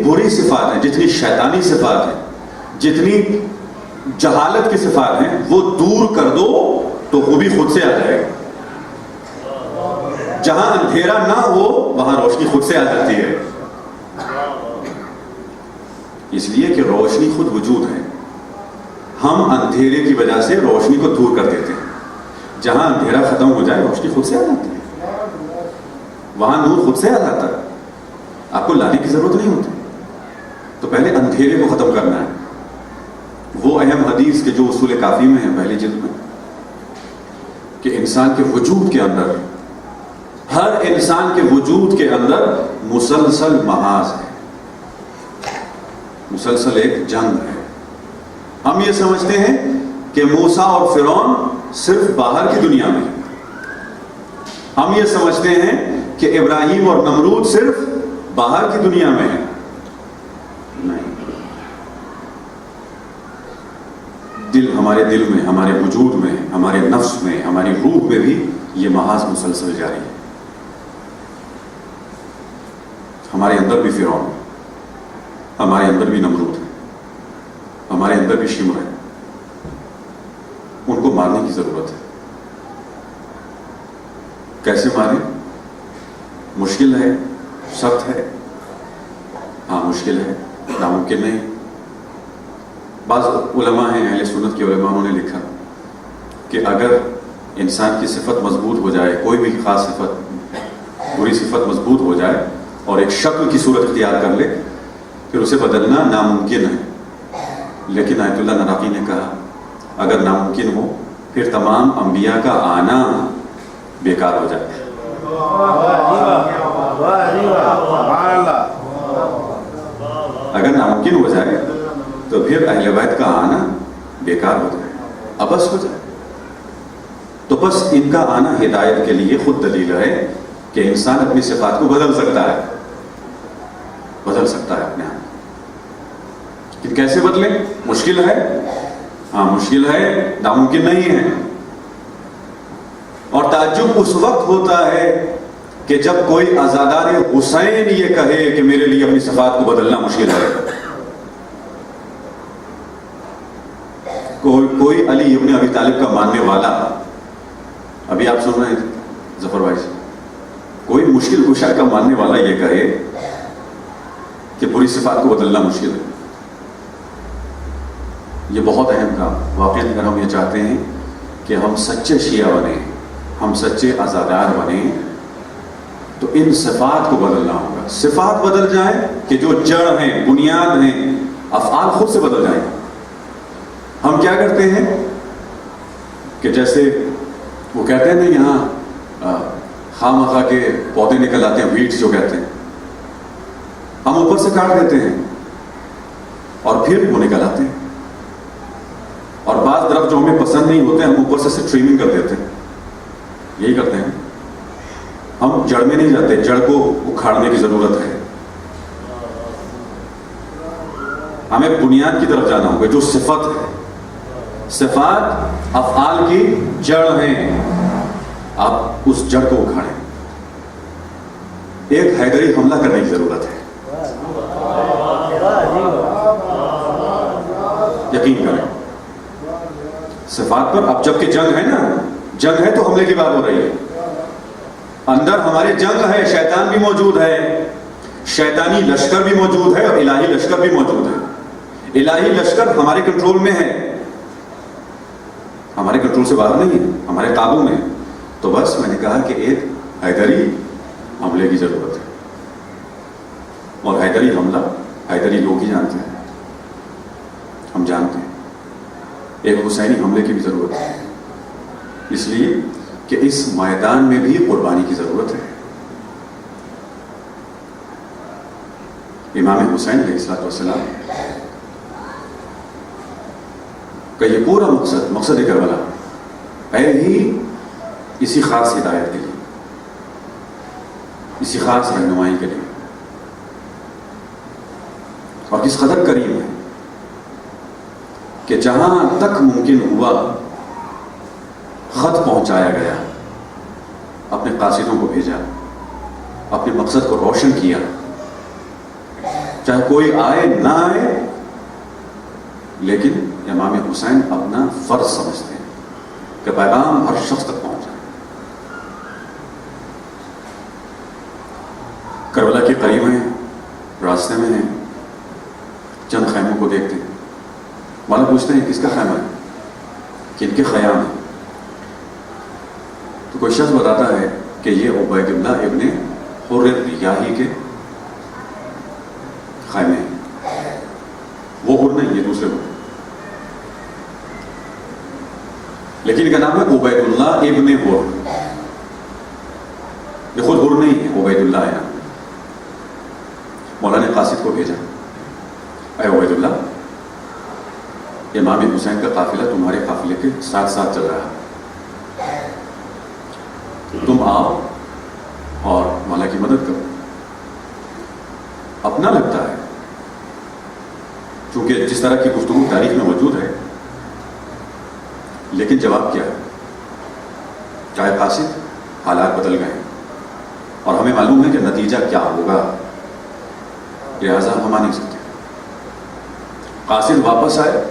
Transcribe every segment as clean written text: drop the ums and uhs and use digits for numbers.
بری صفات ہیں، جتنی شیطانی صفات ہیں، جتنی جہالت کی صفات ہیں، وہ دور کر دو تو خوبی خود سے آ جائے گی۔ جہاں اندھیرا نہ ہو وہاں روشنی خود سے آ جاتی ہے، اس لیے کہ روشنی خود وجود ہے۔ ہم اندھیرے کی وجہ سے روشنی کو دور کر دیتے ہیں۔ جہاں اندھیرا ختم ہو جائے روشنی خود سے آ جاتی ہے، وہاں نور خود سے آ جاتا ہے، آپ کو لانے کی ضرورت نہیں ہوتی۔ تو پہلے اندھیرے کو ختم کرنا ہے۔ وہ اہم حدیث کے جو اصول کافی میں ہے پہلی جلد میں، کہ انسان کے وجود کے اندر، ہر انسان کے وجود کے اندر مسلسل محاذ ہے، مسلسل ایک جنگ ہے۔ ہم یہ سمجھتے ہیں کہ موسیٰ اور فرعون صرف باہر کی دنیا میں ہیں، ہم یہ سمجھتے ہیں کہ ابراہیم اور نمرود صرف باہر کی دنیا میں ہیں۔ نہیں، دل، ہمارے دل میں، ہمارے وجود میں، ہمارے نفس میں، ہماری روح میں بھی یہ محاذ مسلسل جاری ہے۔ ہمارے اندر بھی فرعون ہے، ہمارے اندر بھی نمرود ہے، ہمارے اندر بھی شمر ہے، ان کو مارنے کی ضرورت ہے۔ کیسے ماریں؟ مشکل ہے، سخت ہے، ہاں مشکل ہے، ناممکن نہیں۔ بعض علماء ہیں، اہل سنت کے علماء، انہوں نے لکھا کہ اگر انسان کی صفت مضبوط ہو جائے، کوئی بھی خاص صفت، بری صفت مضبوط ہو جائے اور ایک شکل کی صورت اختیار کر لے، پھر اسے بدلنا ناممکن ہے۔ لیکن آیت اللہ نراقی نے کہا اگر ناممکن ہو پھر تمام انبیاء کا آنا بیکار ہو جائے۔ اگر ناممکن ہو جائے تو پھر اہل بیت کا آنا بیکار ہو جائے، ابس ہو جائے۔ تو بس ان کا آنا ہدایت کے لیے خود دلیل ہے کہ انسان اپنی صفات کو بدل سکتا ہے، بدل سکتا ہے اپنے آپ۔ کہ کیسے بدلیں؟ مشکل ہے، ہاں مشکل ہے، ناممکن نہیں ہے۔ اور تعجب اس وقت ہوتا ہے کہ جب کوئی عزادار حسین یہ کہے کہ میرے لیے اپنی صفات کو بدلنا مشکل ہے۔ کوئی علی ابن ابی طالب کا ماننے والا، ابھی آپ سن رہے ہیں ظفر بھائی سے، کوئی مشکل کشا کا ماننے والا یہ کہے کہ بری صفات کو بدلنا مشکل ہے، یہ بہت اہم کام۔ واقعی اگر ہم یہ چاہتے ہیں کہ ہم سچے شیعہ بنیں، ہم سچے عزادار بنیں، تو ان صفات کو بدلنا ہوگا۔ صفات بدل جائیں کہ جو جڑ ہیں، بنیاد ہیں، افعال خود سے بدل جائیں۔ ہم کیا کرتے ہیں کہ جیسے وہ کہتے ہیں نا یہاں خواہ مخواہ کے پودے نکل آتے ہیں، ویڈز جو کہتے ہیں، ہم اوپر سے کاٹ دیتے ہیں اور پھر وہ نکل آتے ہیں۔ اور بعض درخت جو ہمیں پسند نہیں ہوتے ہم اوپر سے ٹریمنگ کر دیتے ہیں، یہی کرتے ہیں۔ ہم جڑ میں نہیں جاتے، جڑ کو اکھاڑنے کی ضرورت ہے، ہمیں بنیاد کی طرف جانا ہوگا جو صفت ہے۔ صفات افعال کی جڑ ہیں، آپ اس جڑ کو اکھاڑیں۔ ایک حیدری حملہ کرنے کی ضرورت ہے، یقین کریں صفات پر۔ اب جبکہ جنگ ہے نا، جنگ ہے تو حملے کی بات ہو رہی ہے، اندر ہمارے جنگ ہے، شیطان بھی موجود ہے، شیطانی لشکر بھی موجود ہے اور الہی لشکر بھی موجود ہے۔ الہی لشکر ہمارے کنٹرول میں ہے، ہمارے کنٹرول سے باہر نہیں ہے، ہمارے قابو میں ہے۔ تو بس میں نے کہا کہ ایک حیدری حملے کی ضرورت ہے، اور حیدری حملہ حیدری لوگ ہی جانتے ہیں، ہم جانتے ہیں۔ ایک حسینی حملے کی بھی ضرورت ہے، اس لیے کہ اس میدان میں بھی قربانی کی ضرورت ہے۔ امام حسین علیہ السلام کا یہ پورا مقصد کربلا ہے ہی اسی خاص ہدایت کے لیے، اسی خاص رہنمائی کے لیے، اور کس قدر قریب ہے کہ جہاں تک ممکن ہوا خط پہنچایا گیا، اپنے قاصدوں کو بھیجا، اپنے مقصد کو روشن کیا، چاہے کوئی آئے نہ آئے، لیکن امام حسین اپنا فرض سمجھتے ہیں کہ پیغام ہر شخص تک پہنچ جائے۔ کربلا کے قریب ہیں، راستے میں ہیں، چند خیموں کو دیکھتے ہیں، مولا پوچھتے ہیں کس کا خیمہ ہے، کن کے خیام ہے؟ تو کوئی شخص بتاتا ہے کہ یہ عبید اللہ ابن حر ریاحی کے خیمے ہیں۔ وہ حر نہیں، یہ دوسرے حر، لیکن ان کا نام ہے عبید اللہ ابن حر، یہ خود حر نہیں ہے، عبید اللہ ہے نام۔ مولا نے قاصد کو بھیجا، اے عبید اللہ، امام حسین کا قافلہ تمہارے قافلے کے ساتھ ساتھ چل رہا ہے، تم آؤ اور مولا کی مدد کرو۔ اپنا لگتا ہے، چونکہ جس طرح کی گفتگو تاریخ میں موجود ہے، لیکن جواب کیا ہے؟ چاہے قاصد، حالات بدل گئے اور ہمیں معلوم ہے کہ نتیجہ کیا ہوگا، لہذا ہم آ نہیں سکتے۔ قاصد واپس آئے،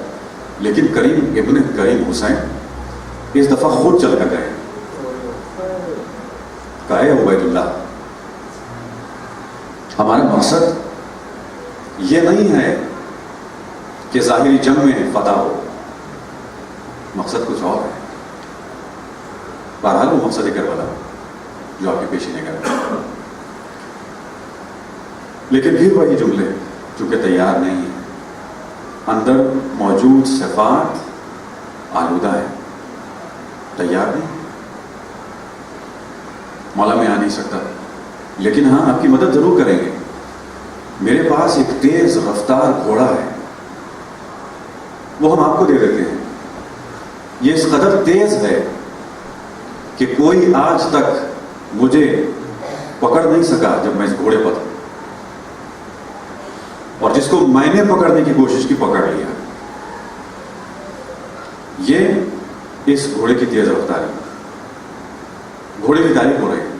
لیکن کریم ابن کریم حسین اس دفعہ خود چل کر گئے۔ کہے عبید اللہ، ہمارا مقصد یہ نہیں ہے کہ ظاہری جنگ میں فتح ہو، مقصد کچھ اور ہے۔ بہرحال وہ مقصد کربلا جو آپ کے پیش نگاہ ہے، لیکن پھر وہی جملے چونکہ تیار نہیں ہے، اندر موجود صفات آلودہ ہے، تیار نہیں، مولا میں آ نہیں سکتا، لیکن ہاں آپ کی مدد ضرور کریں گے۔ میرے پاس ایک تیز رفتار گھوڑا ہے، وہ ہم آپ کو دے دیتے ہیں۔ یہ اس قدر تیز ہے کہ کوئی آج تک مجھے پکڑ نہیں سکا جب میں اس گھوڑے پر تھا، اور جس کو میں نے پکڑنے کی کوشش کی پکڑ لیا۔ یہ اس گھوڑے کی تیز رفتاری، گھوڑے کی تعریف ہو رہی ہے،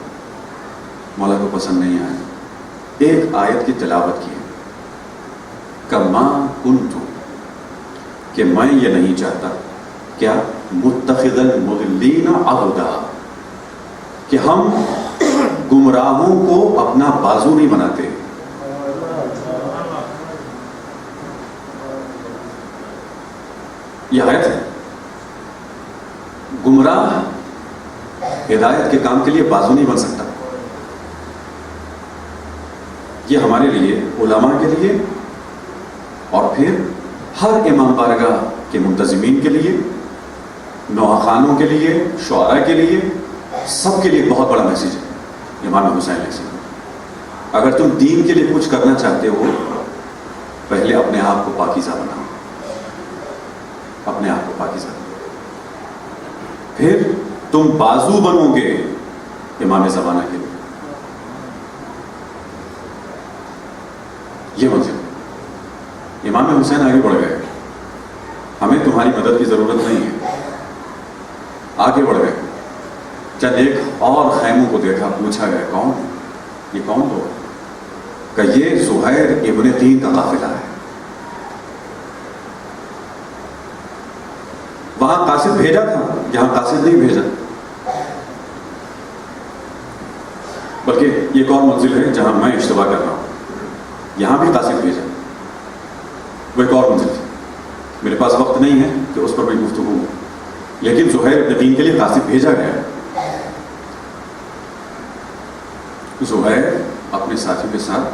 مولا کو پسند نہیں آیا، ایک آیت کی تلاوت کی ہے، کما کنتم، کہ میں یہ نہیں چاہتا، کیا متخذ المضلین عضدا، کہ ہم گمراہوں کو اپنا بازو نہیں بناتے۔ یہ آیت ہے، گمراہ ہدایت کے کام کے لیے بازو نہیں بن سکتا۔ یہ ہمارے لیے، علماء کے لیے، اور پھر ہر امام بارگاہ کے منتظمین کے لیے، نوحہ کے لیے، شعراء کے لیے، سب کے لیے بہت بڑا میسیج ہے امام حسین علیہ السلام۔ اگر تم دین کے لیے کچھ کرنا چاہتے ہو، پہلے اپنے آپ کو پاکیزہ بناؤ، اپنے آپ کو پاکیزہ بناؤ، پھر تم بازو بنو گے امام زمانہ کے لیے۔ یہ منزل، امام حسین آگے بڑھ گئے، ہمیں تمہاری مدد کی ضرورت نہیں ہے، آگے بڑھ گئے۔ چند ایک اور خیموں کو دیکھا، پوچھا گیا کون، یہ کون لوگ؟ کہ یہ زہیر ابن تین کا قافلہ ہے۔ وہاں قاصد بھیجا تھا، یہاں قاصد نہیں بھیجا، بلکہ یہ ایک اور منزل ہے جہاں میں اشتباہ کر رہا ہوں، یہاں بھی قاصد بھیجا، وہ ایک اور منزل تھی۔ میرے پاس وقت نہیں ہے کہ اس پر کوئی گفتگو ہو، لیکن زہیر ابن تین کے لیے قاصد بھیجا گیا ہے۔ زہیر اپنے ساتھیوں کے ساتھ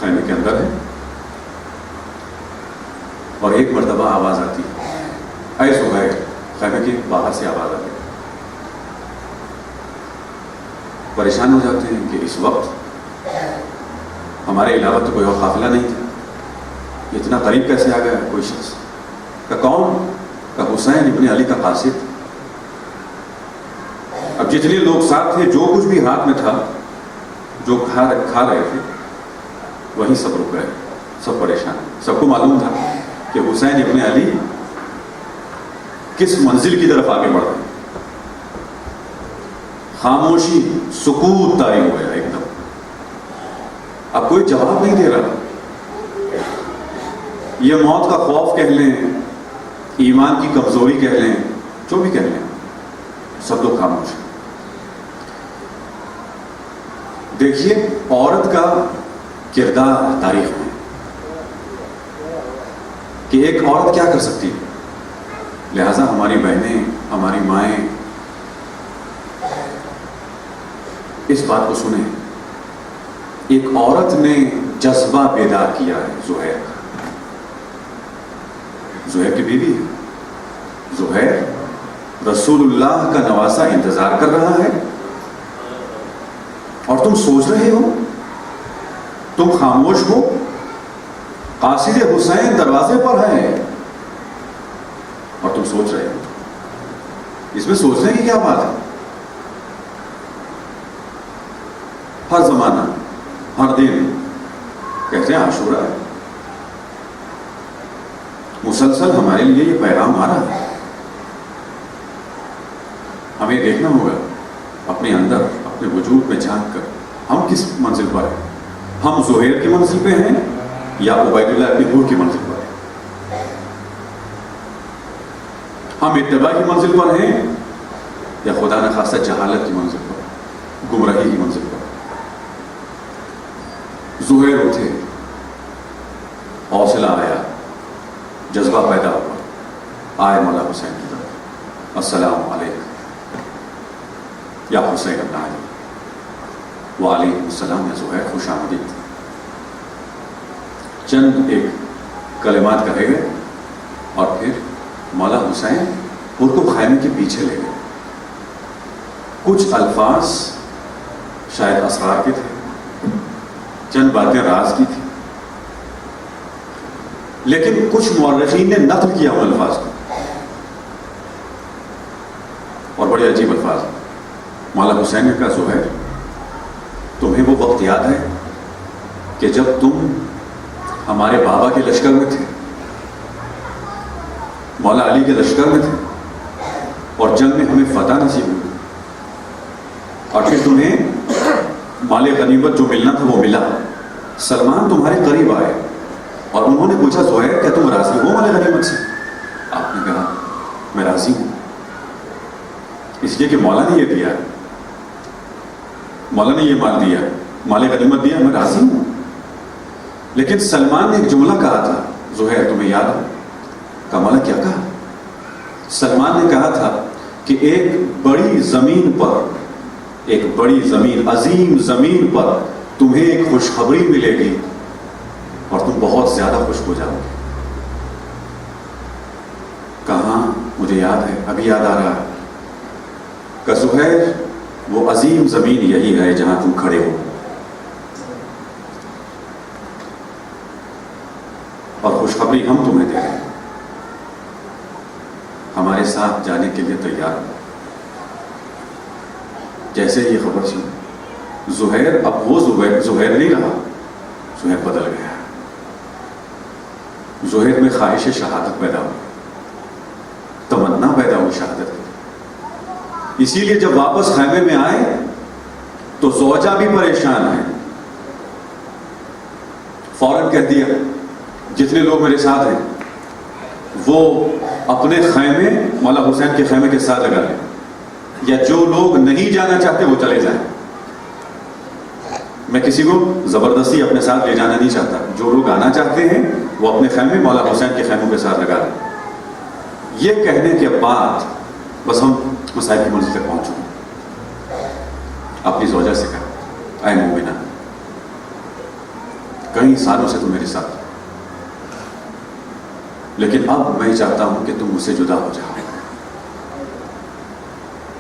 خیمے کے اندر ہے، اور ایک مرتبہ آواز آتی ہے، اے زہیر، خیمے کے باہر سے آواز آتی ہے۔ پریشان ہو جاتے ہیں کہ اس وقت ہمارے علاوہ تو کوئی اور قافلہ نہیں تھا، اتنا قریب کیسے آ گیا کوئی شخص؟ کہ کون؟ کہ حسین ابن علی کا قاصد۔ اب جتنے لوگ ساتھ تھے، جو کچھ بھی ہاتھ میں تھا، جو کھا رہے تھے، وہیں سب رک گئے، سب پریشان۔ سب کو معلوم تھا کہ حسین ابن علی کس منزل کی طرف آگے بڑھ رہے ہیں۔ خاموشی، سکوت طاری ہو گیا ایک دم، اب کوئی جواب نہیں دے رہا، یہ موت کا خوف کہہ لیں، ایمان کی کمزوری کہہ لیں، جو بھی کہہ لیں، سب لوگ خاموش ہیں۔ دیکھیے عورت کا کردار تاریخ میں کہ ایک عورت کیا کر سکتی ہے، لہذا ہماری بہنیں، ہماری مائیں اس بات کو سنیں۔ ایک عورت نے جذبہ بیدار کیا ہے، زہیر کی بیوی ہے۔ زہیر رسول اللہ کا نواسہ انتظار کر رہا ہے اور تم سوچ رہے ہو، تم خاموش ہو، قاصد حسین دروازے پر ہے اور تم سوچ رہے ہو۔ اس میں سوچنے کی کیا بات ہے؟ ہر زمانہ، ہر دن کہتے ہیں عاشورہ ہے، مسلسل ہمارے لیے یہ پیغام آ رہا ہے۔ ہمیں دیکھنا ہوگا اپنے اندر، اپنے وجود میں جھانک کر ہم کس منزل پر ہیں۔ ہم زہیر کی منزل پہ ہیں یا عبید اللہ ابن حور کی منزل پر ہیں؟ ہم اتباع کی منزل پر ہیں یا خدا نخواستہ جہالت کی منزل پر، گمراہی کی منزل پر؟ زہیر اٹھے، حوصلہ آیا، جذبہ پیدا ہوا، آئے مولا حسین کی طرف، السلام علیکم یا حسین ابن علی، وعلیکم السلام یا زہیر، خوش آمدید۔ چند ایک کلمات کہے گئے اور پھر مولا حسین ان کو خیمے کے پیچھے لے گئے۔ کچھ الفاظ شاید اسرار کے تھے، چند باتیں راز کی تھی، لیکن کچھ مورخین نے نقل کیا ان الفاظ کو، اور بڑے عجیب الفاظ۔ مولا حسین نے کہا زہیر، تمہیں وہ وقت یاد ہے کہ جب تم ہمارے بابا کے لشکر میں تھے، مولا علی کے لشکر میں تھے، اور جنگ میں ہمیں فتح نصیب ہوئی، اور پھر تمہیں مال غنیمت جو ملنا تھا وہ ملا، سلمان تمہارے قریب آئے اور انہوں نے پوچھا زہیر کیا تم راضی ہو مال غنیمت سے؟ آپ نے کہا میں راضی ہوں، اس لیے کہ مولا نے یہ دیا، مولا نے یہ مال دیا، مال غنیمت دیا، میں راضی ہوں۔ لیکن سلمان نے ایک جملہ کہا تھا، زہیر تمہیں یاد ہے؟ کہا مولا کیا کہا؟ سلمان نے کہا تھا کہ ایک بڑی زمین پر، ایک بڑی زمین، عظیم زمین پر تمہیں ایک خوشخبری ملے گی اور تم بہت زیادہ خوش ہو جاؤ گے۔ کہاں؟ مجھے یاد ہے، ابھی یاد آ رہا ہے۔ کہ زہیر وہ عظیم زمین یہی ہے جہاں تم کھڑے ہو، اور خوشخبری ہم تمہیں دے رہے ہیں، ہمارے ساتھ جانے کے لیے تیار ہو۔ جیسے یہ خبر سنی، زہیر اب وہ زہیر نہیں رہا، زہیر بدل گیا۔ زہیر میں خواہش شہادت پیدا ہوئی، تمنا پیدا ہوئی شہادت کی۔ اسی لیے جب واپس خیمے میں آئے تو زوجہ بھی پریشان ہے، فوراً کہہ دیا جتنے لوگ میرے ساتھ ہیں وہ اپنے خیمے مولا حسین کے خیمے کے ساتھ لگا لیں، یا جو لوگ نہیں جانا چاہتے وہ چلے جائیں۔ میں کسی کو زبردستی اپنے ساتھ لے جانا نہیں چاہتا، جو لوگ آنا چاہتے ہیں وہ اپنے خیمے مولا حسین کے خیموں کے ساتھ لگا لیں۔ یہ کہنے کے بعد بس ہم مصائب کی منزل تک پہنچوں۔ اپنی زوجہ سے کہا اے مومنہ، کئی سالوں سے تم میرے ساتھ، لیکن اب میں چاہتا ہوں کہ تم مجھ سے جدا ہو جاؤ،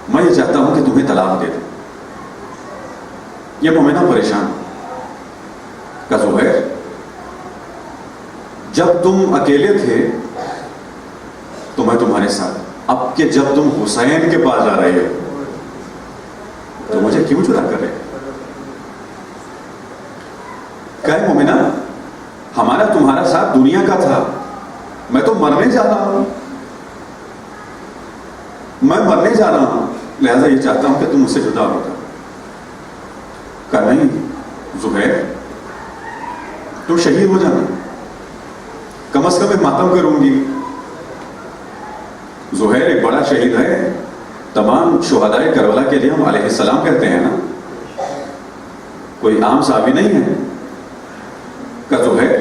میں یہ چاہتا ہوں کہ تمہیں طلاق دے دوں۔ یہ مومنہ پریشان کہ زہیر جب تم اکیلے تھے تو میں تمہارے ساتھ، اب کہ جب تم حسین کے پاس جا رہے ہو تو مجھے کیوں جدا کر رہے؟ کہ مومنہ ہمارا تمہارا ساتھ دنیا کا تھا، میں تو مرنے جا رہا ہوں، میں مرنے جا رہا ہوں، لہذا یہ چاہتا ہوں کہ تم مجھ سے جدا ہو جاؤ۔ کہ نہیں زہیر، تم شہید ہو جانا۔ کہ کم از کم میں ماتم کروں گی. زہیر ایک بڑا شہید ہے. تمام شہدائے کربلا کے لیے ہم علیہ السلام کہتے ہیں نا, کوئی عام صحابی نہیں ہے کہ زہیر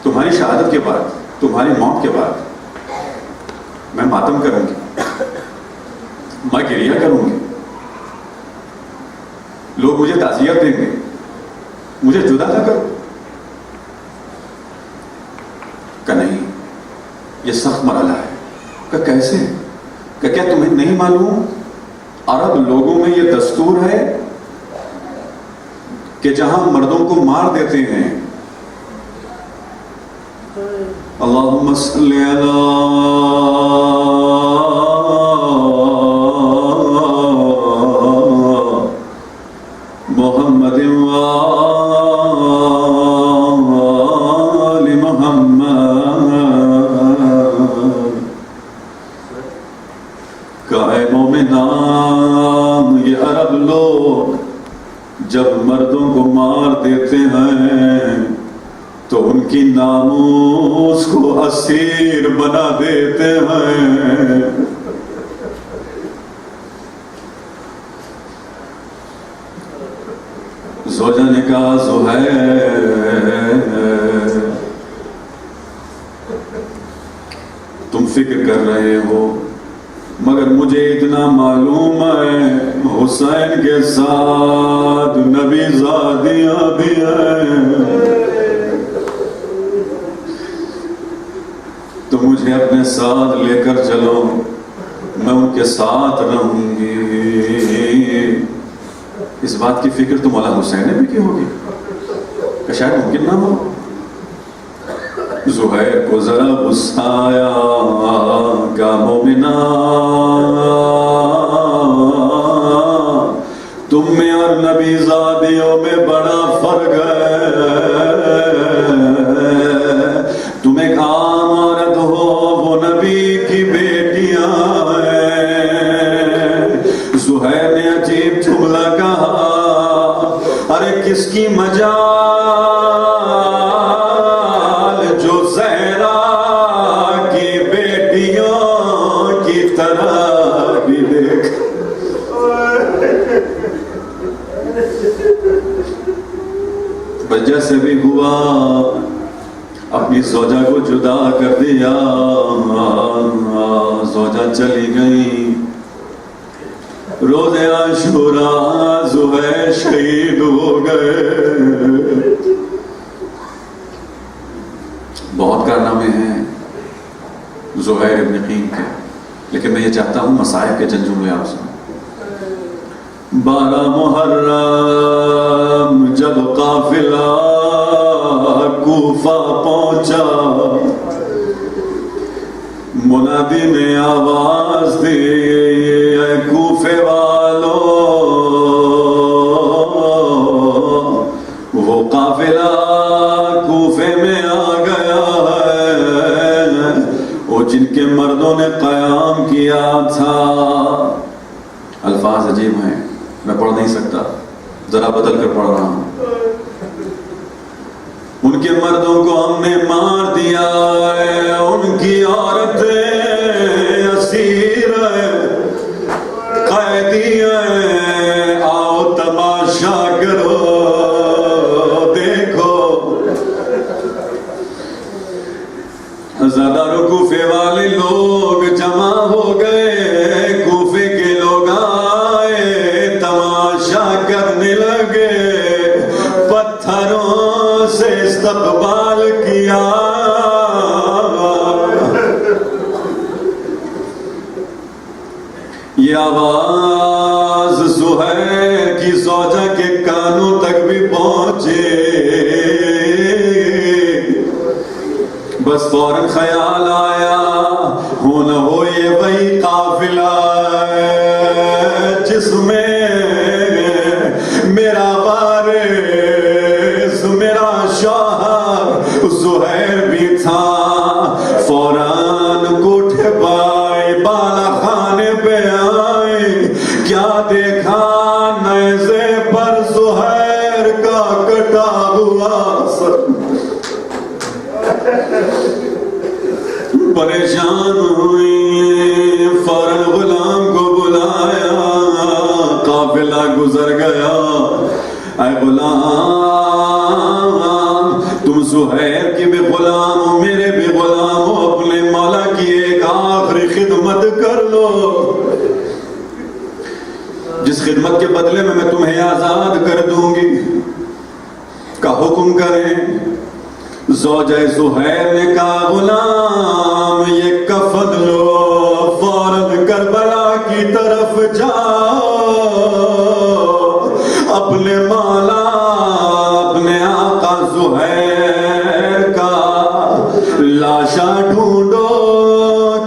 تمہاری شہادت کے بعد, تمہاری موت کے بعد میں ماتم کروں گی, میں گریہ کروں گی, لوگ مجھے تعزیت دیں گے, مجھے جدا نہ کرو. کہ نہیں, یہ سخت مرحلہ ہے. کہ کیسے؟ کہ کیا تمہیں نہیں معلوم عرب لوگوں میں یہ دستور ہے کہ جہاں مردوں کو مار دیتے ہیں, اللہم صلی علی محمد وآل محمد, کہ اے مومنان, یہ عرب لوگ جب مردوں کو مار دیتے ہیں تو ان کی ناموس کو اسیر بنا دیتے ہیں. زوجہ نے کہا زہیر تم فکر کر رہے ہو, مگر مجھے اتنا معلوم ہے حسین کے ساتھ نبی زادیاں بھی ہیں, تو مجھے اپنے ساتھ لے کر چلو, میں ان کے ساتھ رہوں گی. اس بات کی فکر تو مولا حسین نے بھی کی ہوگی کہ شاید ممکن نہ ہو. زہیر کو ذرا غصہ آیا, کیا مومنان, تم میں اور نبی زادیوں میں بڑا فرق ہے. تم ایک عام عورت ہو, وہ نبی کی بیٹیاں ہیں. زہیر نے عجیب جملہ کہا, ارے کس کی مجال جو زہرا کی بیٹیوں کی طرح بھی دیکھ. وجہ سے بھی ہوا, اپنی زوجہ کو جدا کر دیا. زوجہ چلی گئی. روز عاشوراء زہیر شہید ہو گئے. بہت کارنامے ہیں زہیر ابن قین کے, لیکن میں یہ چاہتا ہوں مصائب کے چند جملے آپ سے. 12 محرم جب قافلہ کوفہ پہنچا, منادی نے آواز دی, اے کوفے والو, وہ قافلہ کوفے میں آ گیا ہے, وہ جن کے مردوں نے قیام کیا تھا. الفاظ عجیب ہیں, میں پڑھ نہیں سکتا, ذرا بدل کر پڑھ رہا ہوں. ان کے مردوں کو ہم نے مار دیا ہے, ان کی عورتیں اسیر ہیں, قیدی ہیں. آؤ تماشا کرو, دیکھو. ہزاروں کوفے والے لوگ جمع ہو گئے. کوفے کے لوگ آئے, تماشا کرنے لگے, پتھروں سے استقبال کیا. یہ آواز زہیر کی زوجہ کے کانوں تک بھی پہنچے. بس فوراً خیال آیا, ہو نہ ہو یہ وہی قافلہ ہے جس میں میرا وارث, میرا شوہر زہیر بھی تھا. فوراً کوٹھے پائے, بالا خانے پہ آئے. کیا دیکھا, نیزے پر زہیر کا کٹا ہوا سر. روان ہوئی، فوراً غلام کو بلایا، قافلہ گزر گیا۔ اے غلام، تم زہیر کی بھی غلام ہو، میرے بھی غلام ہو، اپنے مولا کی ایک آخری خدمت کر لو، جس خدمت کے بدلے میں تمہیں آزاد کر دوں گی، کا حکم کریں۔ زوجہ زہیر نے کہا غلام یہ کفن لو، فوراً کربلا کی طرف جاؤ، اپنے مولا اپنے آقا زہیر کا لاشا ڈھونڈو،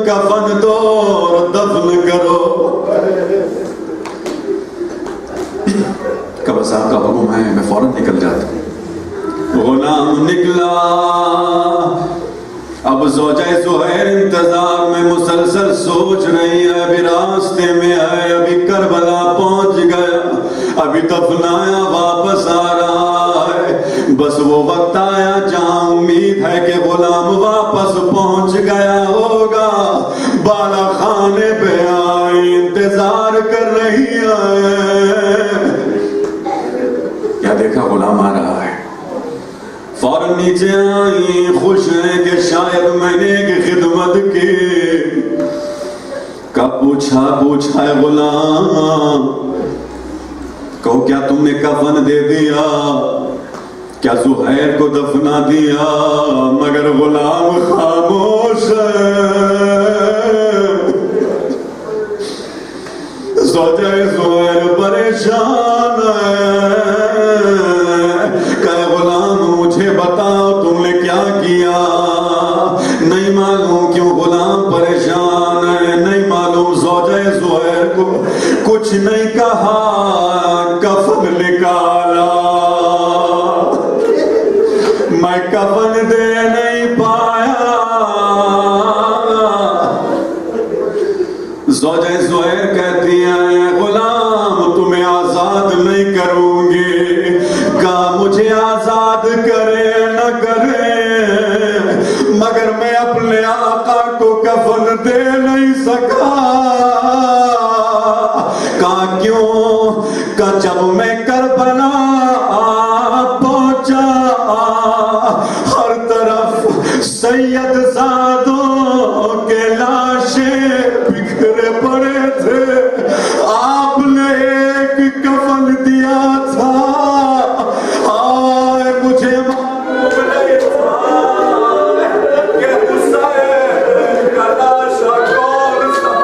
کفن دو اور دفن کرو۔ کب صاحب کا حکم ہے، میں فوراً نکل جاتا ہوں۔ غلام نکلا۔ اب زوجہ زہیر انتظار میں مسلسل سوچ رہی ہے، ابھی راستے میں ہے، ابھی کربلا پہنچ گیا، ابھی دفنایا واپس آ رہا ہے، بس وہ وقت آیا جہاں امید ہے کہ غلام واپس پہنچ گیا ہوگا، بالا خانے پہ آئی انتظار کر رہی ہے۔ کیا دیکھا غلام آ رہا ہے، فوراً نیچے آئی، خوش ہیں کہ شاید میں نے ایک خدمت کی۔ کب پوچھا ہے غلام، کہو کیا تم نے کفن دے دیا، کیا زہیر کو دفنا دیا؟ مگر غلام خاموش ہے۔ زوجہ زہیر پریشان ہے، کہ غلام مجھے بتاؤ تم نے کیا کیا؟ نہیں معلوم کیوں غلام پریشان ہے، نہیں معلوم زوجہ زہیر کو کچھ نہیں کہا، کفن نکالا، میں کفن دے نہیں پایا۔ زوجہ زہیر کہتی ہیں غلام تمہیں آزاد نہیں کروں گی، کہا مجھے آزاد کرے نہ کرے مگر میں اپنے آقا کو کفن دے نہیں سکا۔ کہا کیوں؟ کہا جب میں کربلا پہنچا، ہر طرف سید زادوں کے لاشیں بکھرے پڑے تھے، آپ نے ایک کفن دیا تھا، آئے مجھے معلوم نہیں تھا کہ حسین کا لاشا کون سا۔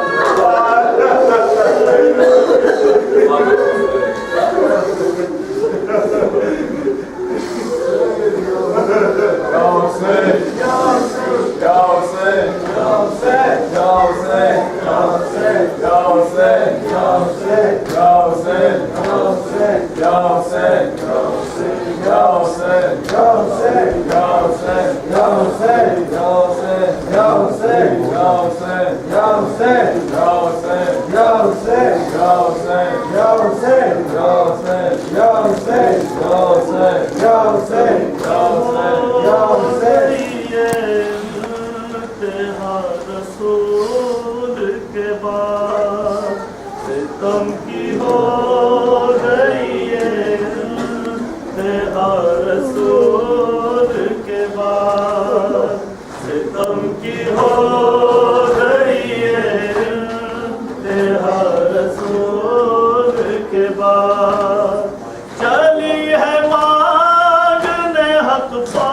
رسول کے بعد ستم کی ہو گئی ہے، رسول کے بعد ستم کی ہو گئی ہے، رسول کے بعد چلی ہے مانگنے حق پا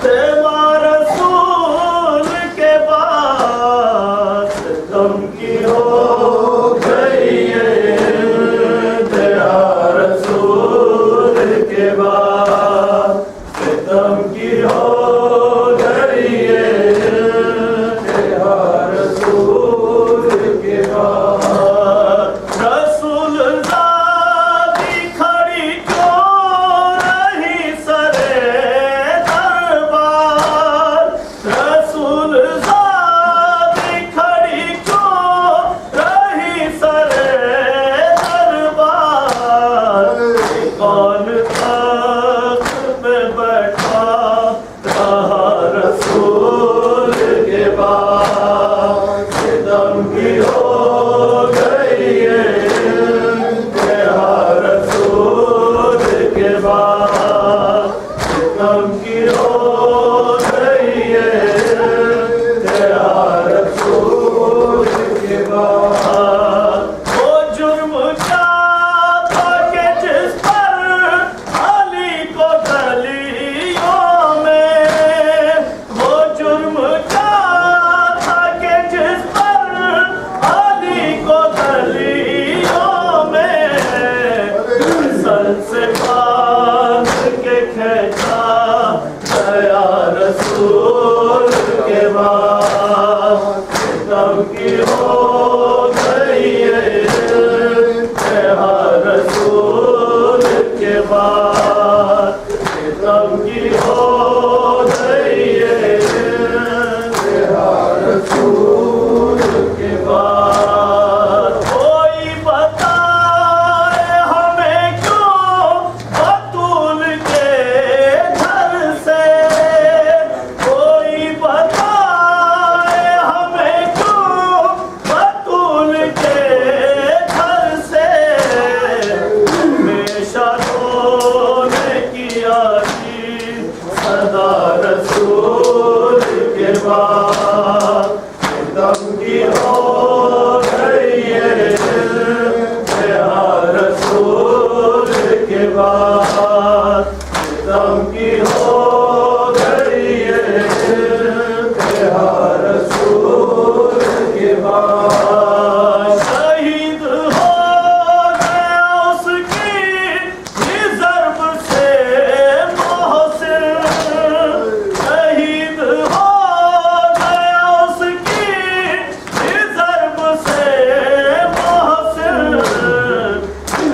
تیرا رسول کے بعد ستم کی ہو گئی ہے، تیرا رسول کے بعد ستم کی ہو گئی ہے، تیرا رسول کے بعد رسول ذاتی کھڑی کیوں رہی سرے دربار، رسول ذاتی کھڑی کیوں رہی سرے دربار، کون تخت پہ بیٹھا ستم کی ہو گئی ہے تیرا رسول کے بعد وہ جرم کیا تھا کہ جس پر علی کو گلیوں میں وہ جرم کیا تھا کہ جس پر علی کو گلیوں میں سر سے باندھ کے کھینچا گیا رسول کے بعد ستم کی ہو گئی ہے تیرا رسول کے بعد ستم کی ہو گئی ہے تیرا رسول کے بعد کوئی بتائے ہمیں کیوں بطول کے گھر سے کوئی بتائے ہمیں کیوں بطول کے گھر سے ہمیشہ رونے کی آتی صدا رسول کے بعد ستم کی ہو گئی ہے تیرا رسول کے بعد ستم کی ہو گئی ہے تیرا رسول کے بعد شہید ہو گیا اس کی ضرب سے محسن شہید ہو گیا اس کی ضرب سے محسن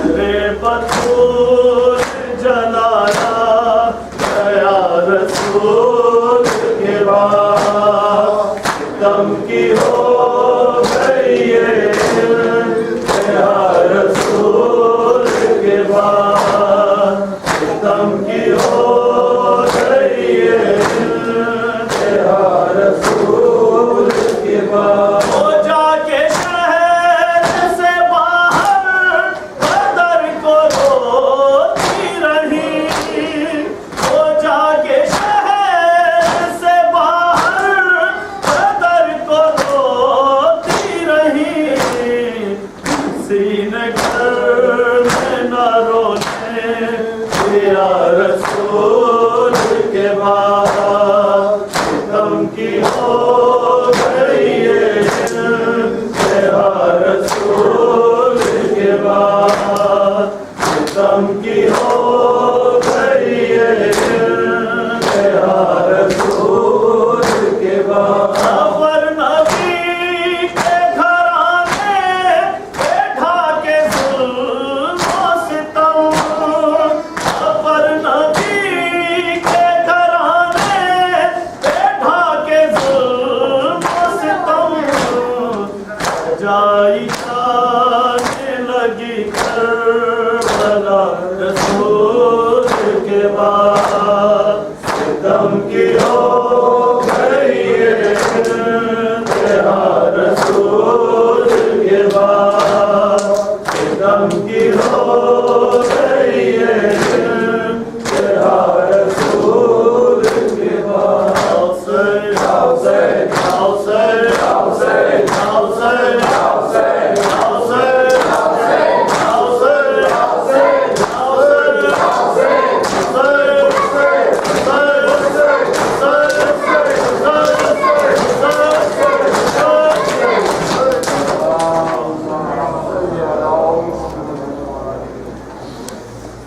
رے بطول جلایا گیا رسول کے بعد ستم کی ہو گئی ہے تیرا رسول کے بعد ستم کی ہو گئی ہے تیرا رسول کے بعد وہ جا کے شہر سے باہر بدر کو روتی رہی وہ جا کے شہر سے باہر بدر کو روتی رہی سینے گھر میں نہ رونے دیا رسول کے بعد ستم کی ہو گئی ہے تیرا رسول کے بعد ستم کی ہو گئی ہے تیرا رسول کے بعد ظفر نبی کے گھرانے بیٹھا کے ظلم و ستم ظفر نبی کے گھرانے بیٹھا کے ظلم و ستم جائی جانے لگی کربلا رسول کے بعد ستم کی